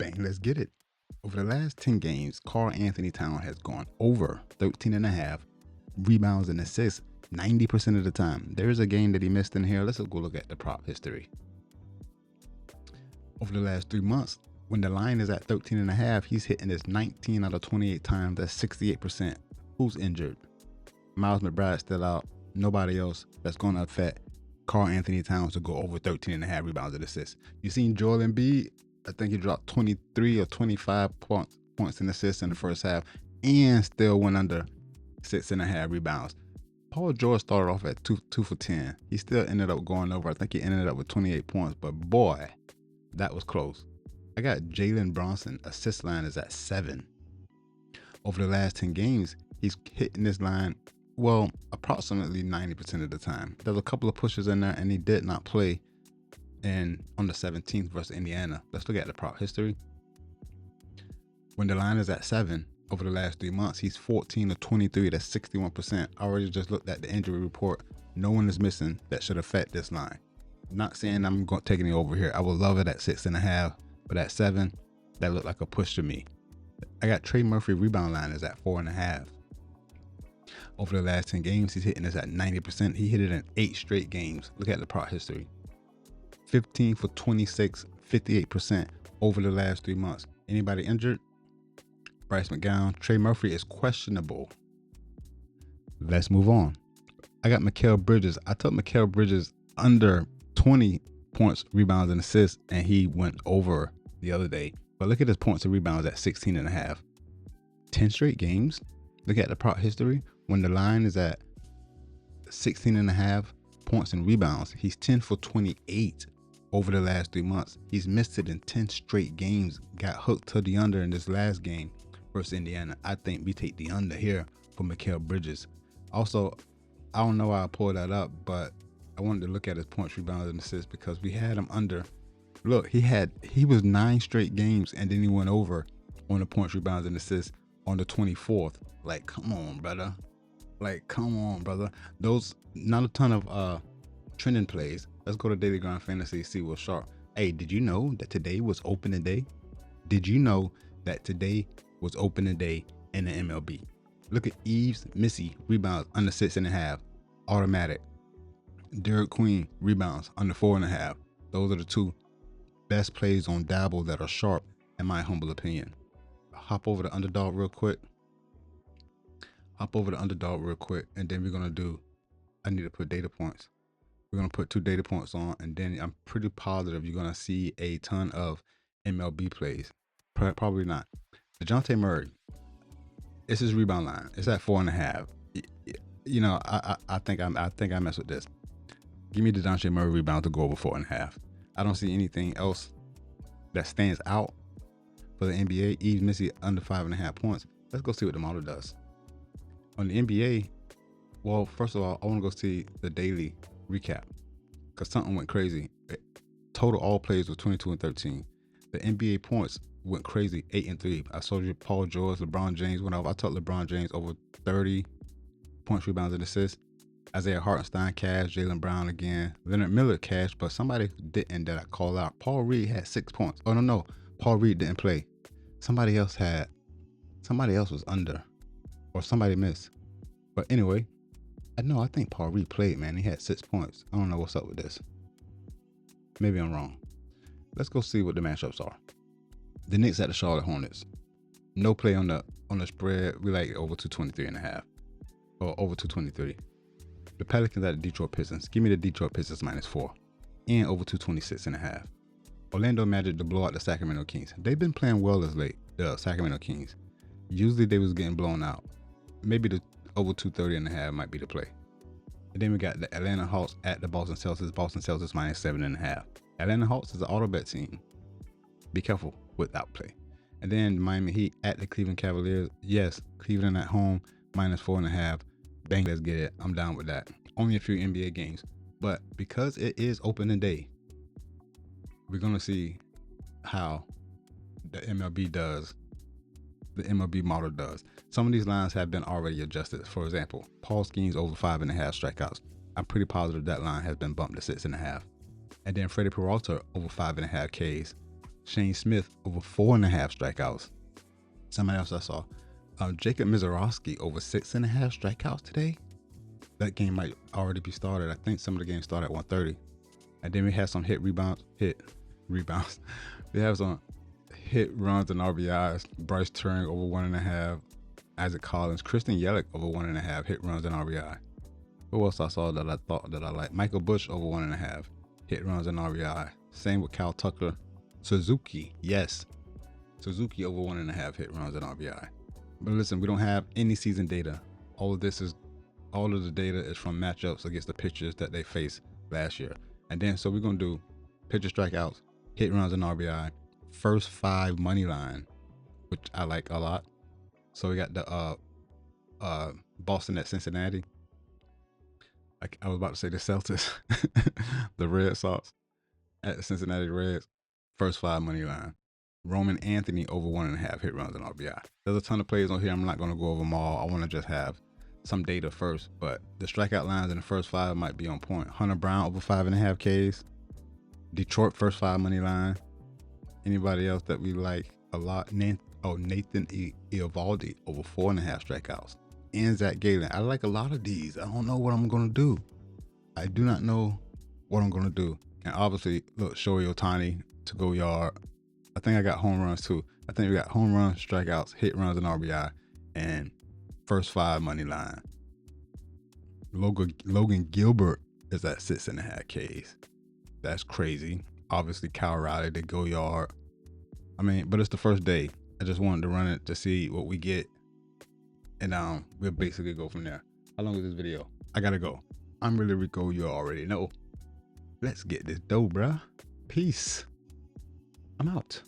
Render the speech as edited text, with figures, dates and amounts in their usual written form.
Bang, let's get it. Over the last 10 games, Karl Anthony Town has gone over 13.5 rebounds and assists 90% of the time. There is a game that he missed in here. Let's go look at the prop history. Over the last 3 months, when the line is at 13.5, he's hitting this 19 out of 28 times. That's 68%. Who's injured? Miles McBride's still out. Nobody else that's going to affect Karl Anthony Towns to go over 13.5 rebounds and assists. You seen Joel Embiid? I think he dropped 23 or 25 points and assists in the first half and still went under 6.5 rebounds. Paul George started off at 2 for 10. He still ended up going over. I think he ended up with 28 points, but boy, that was close. I got Jalen Brunson. Assist line is at 7. Over the last 10 games, he's hitting this line, well, approximately 90% of the time. There's a couple of pushes in there, and he did not play on the 17th versus Indiana. Let's look at the prop history. When the line is at 7, over the last 3 months, he's 14 of 23. That's 61%. I already just looked at the injury report. No one is missing that should affect this line. Not saying I'm taking it over here. I would love it at 6.5, but at 7, that looked like a push to me. I got Trey Murphy rebound line is at 4.5. Over the last 10 games, he's hitting this at 90%. He hit it in 8 straight games. Look at the prop history. 15 for 26, 58% over the last 3 months. Anybody injured? Bryce McGowan. Trey Murphy is questionable. Let's move on. I got Mikal Bridges. I took Mikal Bridges under 20 points, rebounds, and assists, and he went over the other day. But look at his points and rebounds at 16.5. 10 straight games. Look at the prop history. When the line is at 16.5 points and rebounds, he's 10 for 28 over the last 3 months. He's missed it in 10 straight games. Got hooked to the under in this last game versus Indiana. I think we take the under here for Mikal Bridges. Also, I don't know why I pulled that up, but I wanted to look at his points, rebounds, and assists because we had him under. Look, he was 9 straight games, and then he went over on the points, rebounds, and assists on the 24th. Like, come on, brother. Those, not a ton of trending plays. Let's go to Daily Grind Fantasy, see what's sharp. Hey, did you know that today was opening day? Did you know that today was opening day in the MLB? Look at Eves Missy, rebounds under 6.5, automatic. Derek Queen, rebounds under 4.5. Those are the 2 best plays on Dabble that are sharp, in my humble opinion. Hop over the underdog real quick. And then we're going to do, I need to put data points. We're going to put 2 data points on, and then I'm pretty positive you're going to see a ton of MLB plays. Probably not. DeJounte Murray, it's his rebound line. It's at 4.5. You know, I think I mess with this. Give me the DeJounte Murray rebound to go over 4.5. I don't see anything else that stands out for the NBA. Eve Missy under 5.5 points. Let's go see what the model does. On the NBA, well, first of all, I want to go see the daily recap because something went crazy. Total all plays were 22 and 13. The NBA points went crazy, 8 and 3. I told you Paul George, LeBron James went over. I took LeBron James over 30 points, rebounds, and assists. Isaiah Hartenstein cashed, Jaylen Brown again, Leonard Miller cashed, but somebody didn't that I call out. Paul Reed had 6 points. Oh no, Paul Reed didn't play. Somebody else was under, or somebody missed. But anyway, I think Paul Reed played, man. He had 6 points. I don't know what's up with this. Maybe I'm wrong. Let's go see what the matchups are. The Knicks at the Charlotte Hornets. No play on the spread. We like over 223.5 or over 223. The Pelicans at the Detroit Pistons. Give me the Detroit Pistons -4 and over 226.5. Orlando Magic to blow out the Sacramento Kings. They've been playing well as late, the Sacramento Kings. Usually they was getting blown out. Maybe the over 230.5 might be the play. And then we got the Atlanta Hawks at the Boston Celtics. Boston Celtics -7.5. Atlanta Hawks is an auto bet team. Be careful with that play. And then Miami Heat at the Cleveland Cavaliers. Yes, Cleveland at home -4.5. Bang, let's get it. I'm down with that. Only a few NBA games. But because it is opening day, we're going to see how the MLB does. The MLB model does. Some of these lines have been already adjusted. For example, Paul Skeens over 5.5 strikeouts. I'm pretty positive that line has been bumped to 6.5. And then Freddie Peralta over 5.5 Ks. Shane Smith over 4.5 strikeouts. Somebody else I saw, Jacob Mizorowski over 6.5 strikeouts today. That game might already be started. I think some of the games start at 1:30. And then we have some rebounds. We have some hit runs and RBIs. Bryce Turing over 1.5. Isaac Collins, Christian Yelich over 1.5 hit runs and RBI. Who else I saw that I thought that I liked? Michael Busch over 1.5 hit runs and RBI. Same with Kyle Tucker. Suzuki, yes. Suzuki over 1.5 hit runs and RBI. But listen, we don't have any season data. All of the data is from matchups against the pitchers that they faced last year. And then, so we're going to do pitcher strikeouts, hit runs and RBI, first 5 money line, which I like a lot. So we got the Boston at Cincinnati. I was about to say the Celtics, the Red Sox at the Cincinnati Reds, first 5 money line. Roman Anthony over 1.5 hit runs and RBI. There's a ton of plays on here. I'm not going to go over them all. I want to just have some data first, but the strikeout lines in the first 5 might be on point. Hunter Brown over 5.5 Ks. Detroit first 5 money line. Anybody else that we like a lot? Nathan Eovaldi over 4.5 strikeouts. And Zach Gallen. I like a lot of these. I don't know what I'm going to do. I do not know what I'm going to do. And obviously, look, Shohei Ohtani to go yard. I think I got home runs too. I think we got home runs, strikeouts, hit runs, and RBI, and first 5 money line. Logan Gilbert is at 6.5 Ks. That's crazy. Obviously, Kyle Riley to go yard. I mean, but it's the first day. I just wanted to run it to see what we get, and we'll basically go from there. How long is this video? I gotta go. I'm really Rico. You already know. Let's get this dough, bruh. Peace. I'm out.